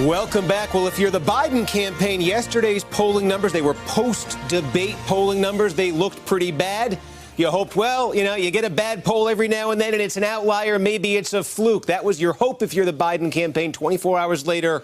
Welcome back. Well, if you're the Biden campaign, yesterday's polling numbers, they were post-debate polling numbers. They looked pretty bad. You hoped, well, you get a bad poll every now and then, and it's an outlier. Maybe it's a fluke. That was your hope if you're the Biden campaign. 24 hours later,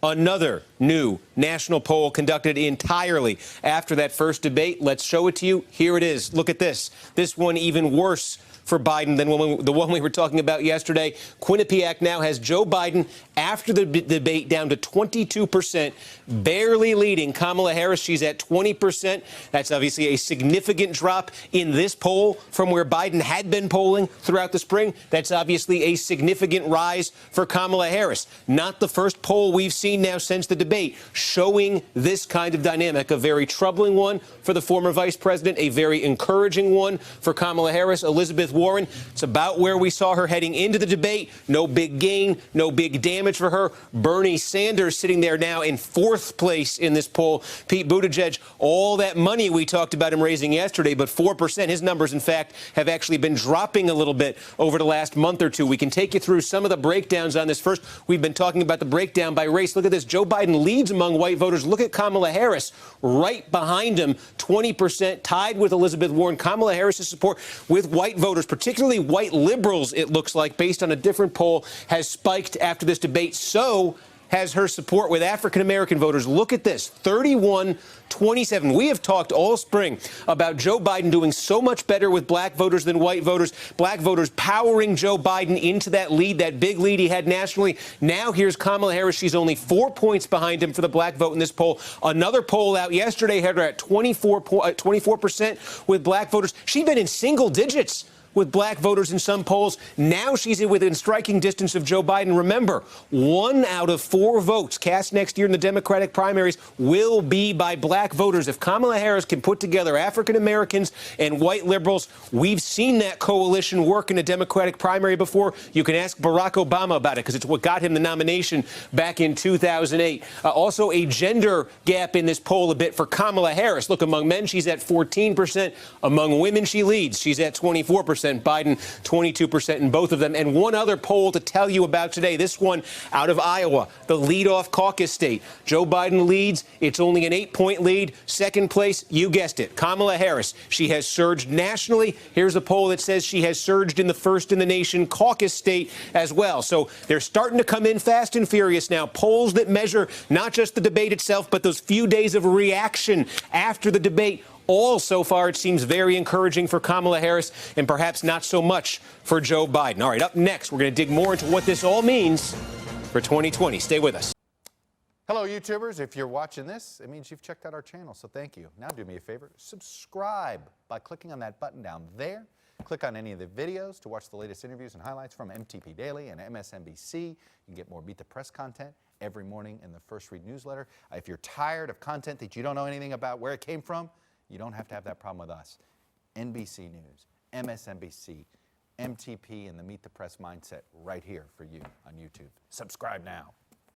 another new national poll conducted entirely after that first debate. Let's show it to you. Here it is. Look at this. This one even worse for Biden than the one we were talking about yesterday. Quinnipiac now has Joe Biden after the debate down to 22%, barely leading Kamala Harris. She's at 20%. That's obviously a significant drop in this poll from where Biden had been polling throughout the spring. That's obviously a significant rise for Kamala Harris. Not the first poll we've seen now since the debate showing this kind of dynamic. A very troubling one for the former vice president, a very encouraging one for Kamala Harris. Elizabeth Warren, it's about where we saw her heading into the debate. No big gain, no big damage for her. Bernie Sanders sitting there now in fourth place in this poll. Pete Buttigieg, all that money we talked about him raising yesterday, but 4%. His numbers, in fact, have actually been dropping a little bit over the last month or two. We can take you through some of the breakdowns on this. First, we've been talking about the breakdown by race. Look at this. Joe Biden leads among white voters. Look at Kamala Harris right behind him, 20%, tied with Elizabeth Warren. Kamala Harris's support with white voters, particularly white liberals, it looks like, based on a different poll, has spiked after this debate. So has her support with African-American voters. Look at this, 31-27. We have talked all spring about Joe Biden doing so much better with black voters than white voters, black voters powering Joe Biden into that lead, that big lead he had nationally. Now here's Kamala Harris. She's only 4 points behind him for the black vote in this poll. Another poll out yesterday had her at 24% with black voters. She'd been in single digits with black voters in some polls. Now she's within striking distance of Joe Biden. Remember, 1 out of 4 votes cast next year in the Democratic primaries will be by black voters. If Kamala Harris can put together African Americans and white liberals, we've seen that coalition work in a Democratic primary before. You can ask Barack Obama about it because it's what got him the nomination back in 2008. Also, a gender gap in this poll a bit for Kamala Harris. Look, among men, she's at 14%. Among women, she leads. She's at 24%. Biden, 22% in both of them. And one other poll to tell you about today, this one out of Iowa, the leadoff caucus state. Joe Biden leads. It's only an 8-point lead. Second place, you guessed it, Kamala Harris. She has surged nationally. Here's a poll that says she has surged in the first in the nation caucus state as well. So they're starting to come in fast and furious now. Polls that measure not just the debate itself, but those few days of reaction after the debate. All so far, it seems very encouraging for Kamala Harris and perhaps not so much for Joe Biden. All right, up next, we're going to dig more into what this all means for 2020. Stay with us. Hello, YouTubers. If you're watching this, it means you've checked out our channel, so thank you. Now do me a favor, subscribe by clicking on that button down there. Click on any of the videos to watch the latest interviews and highlights from MTP Daily and MSNBC. You can get more Beat the Press content every morning in the First Read newsletter. If you're tired of content that you don't know anything about where it came from, you don't have to have that problem with us. NBC News, MSNBC, MTP, and the Meet the Press mindset right here for you on YouTube. Subscribe now.